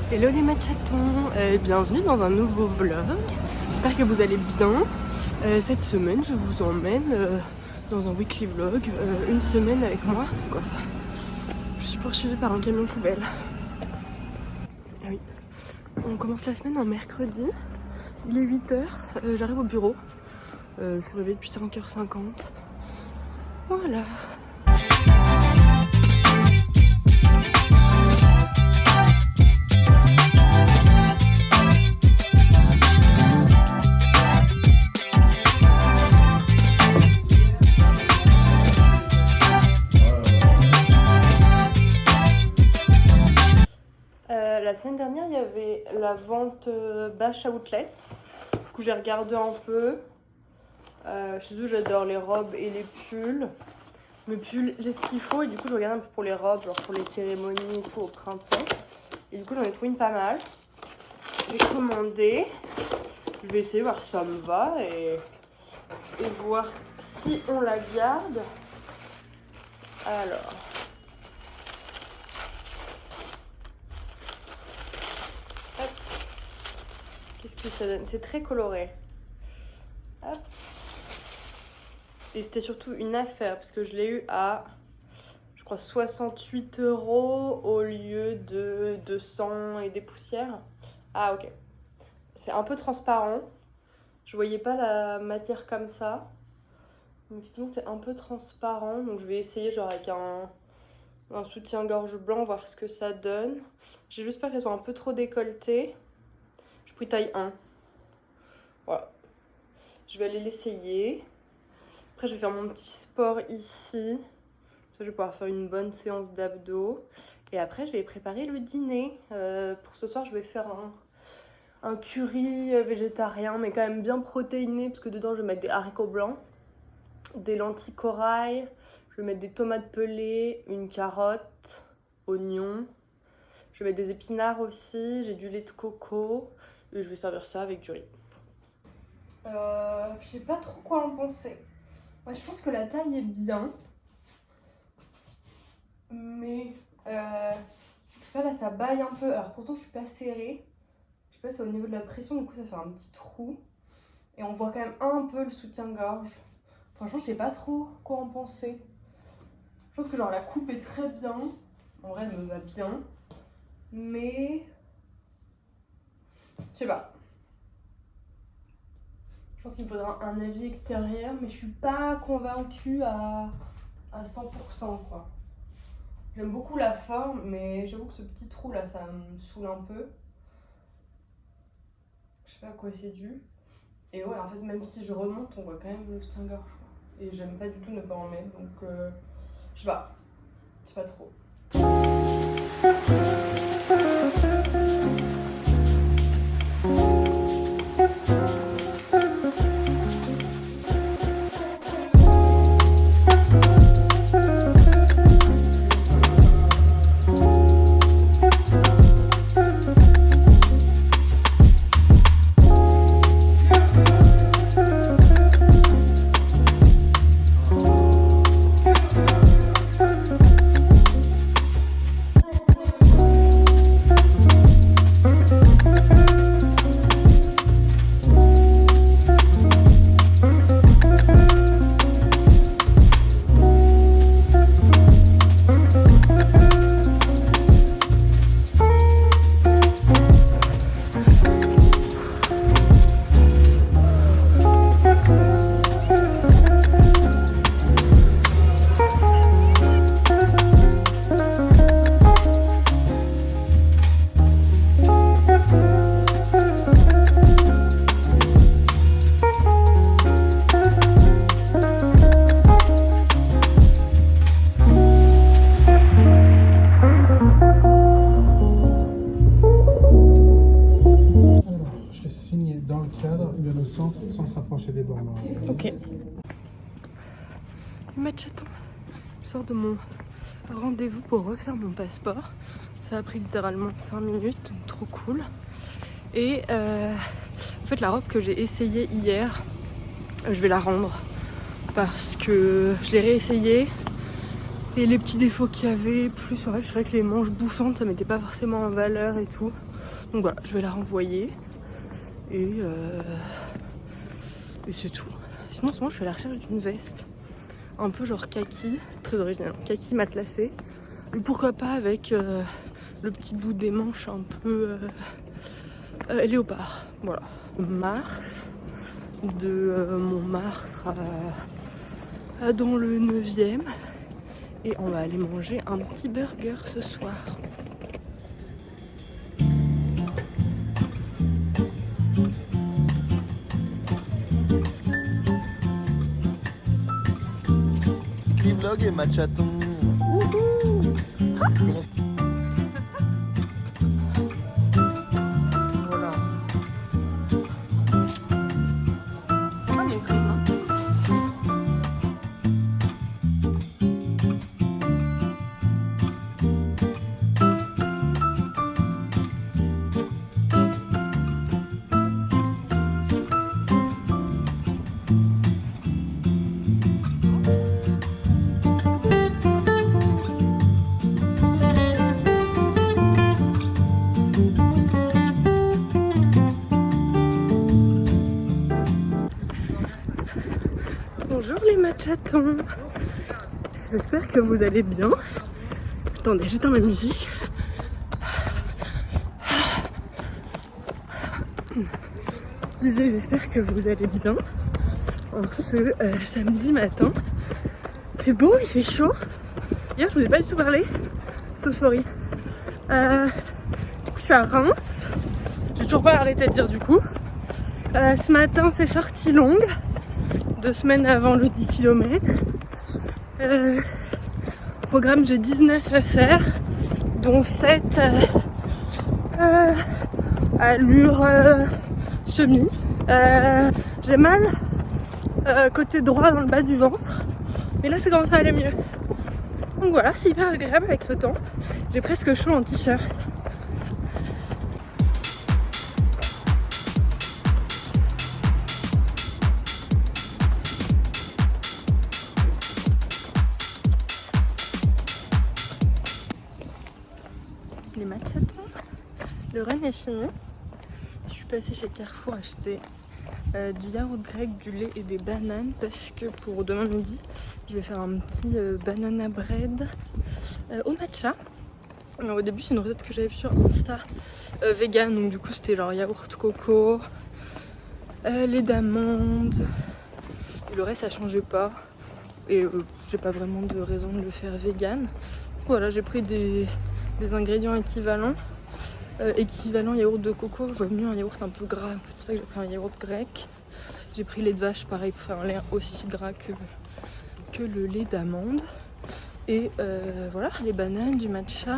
Hello les matchatons, bienvenue dans un nouveau vlog. J'espère que vous allez bien. Cette semaine je vous emmène dans un weekly vlog, une semaine avec moi. C'est quoi ça? Je suis poursuivie par un camion poubelle. Ah oui. On commence la semaine un mercredi, il est 8h, j'arrive au bureau. Je suis réveillée depuis 5h50. Voilà. La semaine dernière, il y avait la vente Bash Outlet. Du coup, j'ai regardé un peu. Chez eux, j'adore les robes et les pulls. Mes pulls, j'ai ce qu'il faut. Et du coup, je regarde un peu pour les robes, genre pour les cérémonies et tout au printemps. Et du coup, j'en ai trouvé une pas mal. J'ai commandé. Je vais essayer de voir si ça me va et voir si on la garde. Alors. Qu'est-ce que ça donne? C'est très coloré. Hop. Et c'était surtout une affaire parce que je l'ai eu à, je crois, 68 € au lieu de 200 et des poussières. Ah ok. C'est un peu transparent. Je voyais pas la matière comme ça. Mais effectivement c'est un peu transparent. Donc je vais essayer genre avec un soutien-gorge blanc, voir ce que ça donne. J'ai juste peur qu'elle soit un peu trop décolletée. Je pris taille 1. Voilà. Je vais aller l'essayer. Après, je vais faire mon petit sport ici. Ça, je vais pouvoir faire une bonne séance d'abdos. Et après, je vais préparer le dîner. Pour ce soir, je vais faire un curry végétarien, mais quand même bien protéiné, parce que dedans, je vais mettre des haricots blancs, des lentilles corail, je vais mettre des tomates pelées, une carotte, oignons. Je vais mettre des épinards aussi, j'ai du lait de coco. Et je vais servir ça avec du riz. Je sais pas trop quoi en penser. Moi, je pense que la taille est bien. Mais je sais pas, là ça baille un peu. Alors pourtant je suis pas serrée. Je sais pas, c'est au niveau de la pression, du coup ça fait un petit trou. Et on voit quand même un peu le soutien-gorge. Franchement je sais pas trop quoi en penser. Je pense que genre la coupe est très bien. En vrai elle me va bien. Mais je sais pas. Je pense qu'il me faudra un avis extérieur. Mais je suis pas convaincue à 100% quoi. J'aime beaucoup la forme, mais j'avoue que ce petit trou là, ça me saoule un peu. Je sais pas à quoi c'est dû. Et ouais, en fait, même si je remonte, on voit quand même le soutien-gorge. Et j'aime pas du tout ne pas en mettre, donc je sais pas. Je sais pas trop. sans se rapprocher des bords. Ok. Matchaton, je sors de mon rendez-vous pour refaire mon passeport. Ça a pris littéralement 5 minutes, donc trop cool. Et En fait la robe que j'ai essayée hier, je vais la rendre parce que je l'ai réessayée et les petits défauts qu'il y avait, plus en fait je dirais que les manches bouffantes ça mettait pas forcément en valeur et tout. Donc voilà, je vais la renvoyer et c'est tout. Sinon en ce moment je suis à la recherche d'une veste un peu genre kaki, très original, kaki matelassé. Et pourquoi pas avec le petit bout des manches un peu léopard. Voilà. Marche de Montmartre à dans le 9e. Et on va aller manger un petit burger ce soir. Vlog et Machaton. Voilà. Ah, mais présent. Bonjour les machatons. J'espère que vous allez bien. Attendez, j'éteins ma musique. Je disais, j'espère que vous allez bien en ce samedi matin. Il fait beau, il fait chaud. Hier, je vous ai pas du tout parlé. So sorry. Je suis à Reims. J'ai toujours pas arrêté de dire du coup. Ce matin, c'est sortie longue. 2 semaines avant le 10 km. Programme, j'ai 19 à faire, dont 7 allure semi. J'ai mal côté droit dans le bas du ventre, mais là ça commence à aller mieux. Donc voilà, c'est hyper agréable avec ce temps. J'ai presque chaud en t-shirt. Les machatons. Le run est fini. Je suis passée chez Carrefour acheter du yaourt grec, du lait et des bananes parce que pour demain midi, je vais faire un petit banana bread au matcha. Alors, au début, c'est une recette que j'avais vue sur Insta vegan, donc du coup, c'était genre yaourt coco, lait d'amande. Et le reste, ça changeait pas. Et j'ai pas vraiment de raison de le faire vegan. Voilà, j'ai pris des ingrédients équivalents. Équivalent yaourt de coco, vaut mieux un yaourt un peu gras, c'est pour ça que j'ai pris un yaourt grec. J'ai pris lait de vache, pareil, pour faire un lait aussi gras que le lait d'amande. Et voilà, les bananes, du matcha,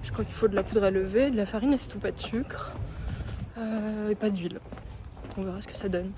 je crois qu'il faut de la poudre à lever, de la farine et c'est tout, pas de sucre, et pas d'huile. On verra ce que ça donne.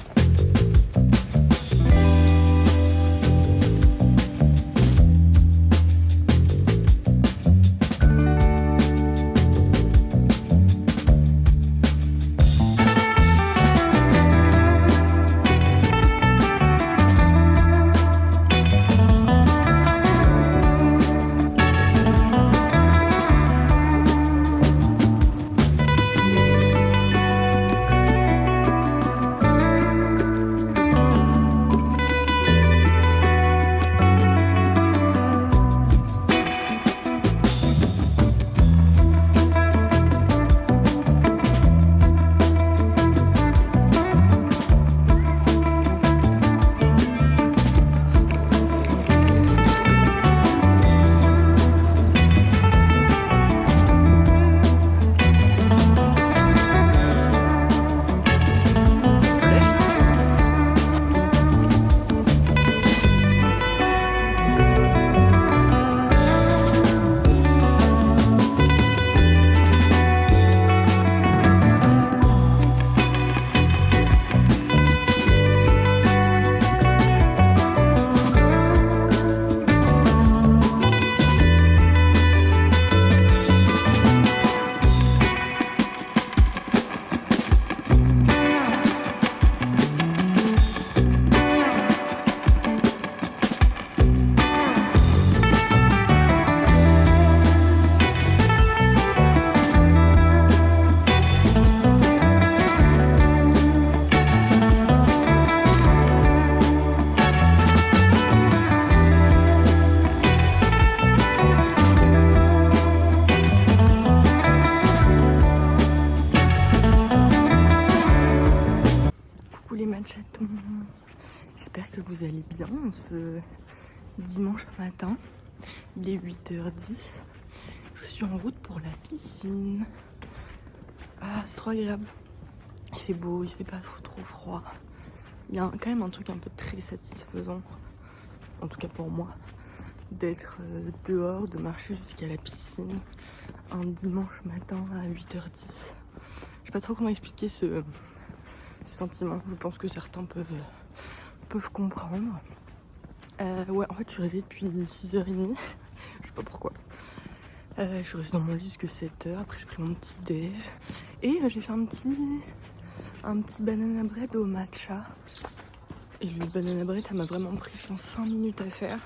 chatons, j'espère que vous allez bien ce dimanche matin. Il est 8h10, je suis en route pour la piscine. Ah, c'est trop agréable, il fait beau, il fait pas trop froid. Il y a quand même un truc un peu très satisfaisant, en tout cas pour moi, d'être dehors, de marcher jusqu'à la piscine un dimanche matin à 8h10. Je sais pas trop comment expliquer ce sentiment, je pense que certains peuvent comprendre. Ouais, en fait je suis réveillée depuis 6h30, je sais pas pourquoi. Je suis restée dans mon lit jusqu'à 7h, après j'ai pris mon petit déj et j'ai fait un petit banana bread au matcha. Et le banana bread, ça m'a vraiment pris 5 minutes à faire.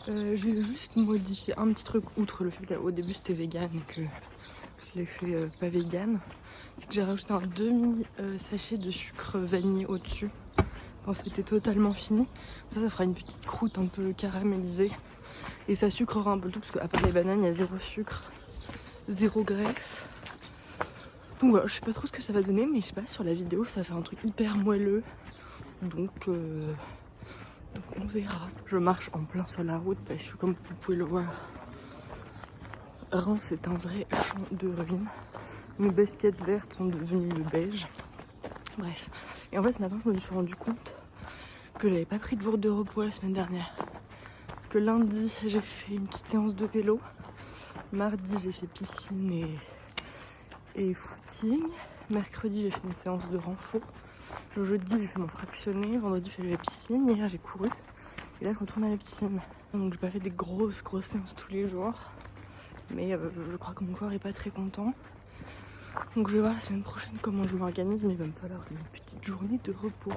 J'ai juste modifié un petit truc, outre le fait qu'au début c'était vegan et que je l'ai fait pas vegan. C'est que j'ai rajouté un demi-sachet de sucre vanillé au-dessus quand c'était totalement fini. Ça fera une petite croûte un peu caramélisée. Et ça sucrera un peu le tout parce qu'à part les bananes, il y a 0 sucre, 0 graisse. Donc voilà, je sais pas trop ce que ça va donner, mais je sais pas, sur la vidéo ça fait un truc hyper moelleux. Donc on verra. Je marche en plein sur la route parce que comme vous pouvez le voir, Reims c'est un vrai champ de ruines. Mes baskets vertes sont devenues beige. Bref. Et en fait ce matin je me suis rendu compte que j'avais pas pris de jour de repos la semaine dernière. Parce que lundi j'ai fait une petite séance de vélo. Mardi j'ai fait piscine et footing. Mercredi j'ai fait une séance de renfort. Le jeudi j'ai fait mon fractionné, vendredi j'ai fait la piscine, hier j'ai couru et là je retourne à la piscine. Donc j'ai pas fait des grosses séances tous les jours, mais je crois que mon corps est pas très content. Donc je vais voir la semaine prochaine comment je m'organise, mais il va me falloir une petite journée de repos.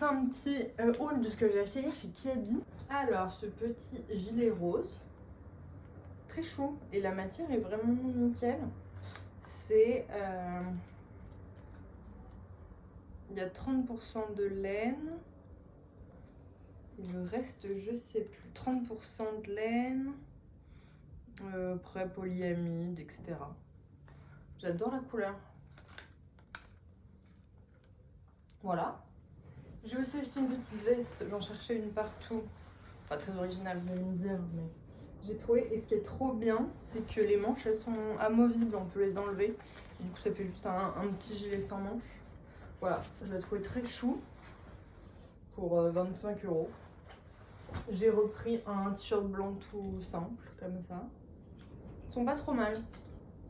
Un petit haul de ce que j'ai acheté hier chez Kiabi. Alors ce petit gilet rose, très chaud et la matière est vraiment nickel. C'est il y a 30% de laine et le reste je sais plus, 30% de laine, après polyamide, etc. J'adore la couleur. Voilà. J'ai aussi acheté une petite veste, j'en cherchais une partout. Pas très originale, vous allez me dire, mais j'ai trouvé. Et ce qui est trop bien, c'est que les manches, elles sont amovibles, on peut les enlever. Et du coup, ça fait juste un petit gilet sans manches. Voilà, je l'ai trouvé très chou pour 25 €. J'ai repris un t-shirt blanc tout simple, comme ça. Ils sont pas trop mal,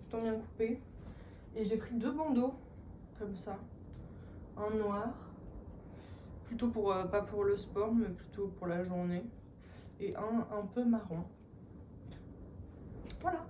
ils sont bien coupés. Et j'ai pris 2 bandeaux, comme ça. Un noir. Plutôt pour, pas pour le sport, mais plutôt pour la journée. Et un peu marron. Voilà.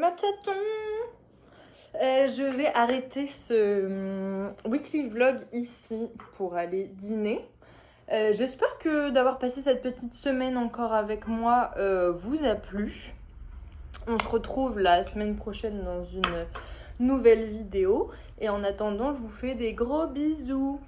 Machaton. Je vais arrêter ce weekly vlog ici pour aller dîner. J'espère que d'avoir passé cette petite semaine encore avec moi vous a plu. On se retrouve la semaine prochaine dans une nouvelle vidéo. Et en attendant, je vous fais des gros bisous.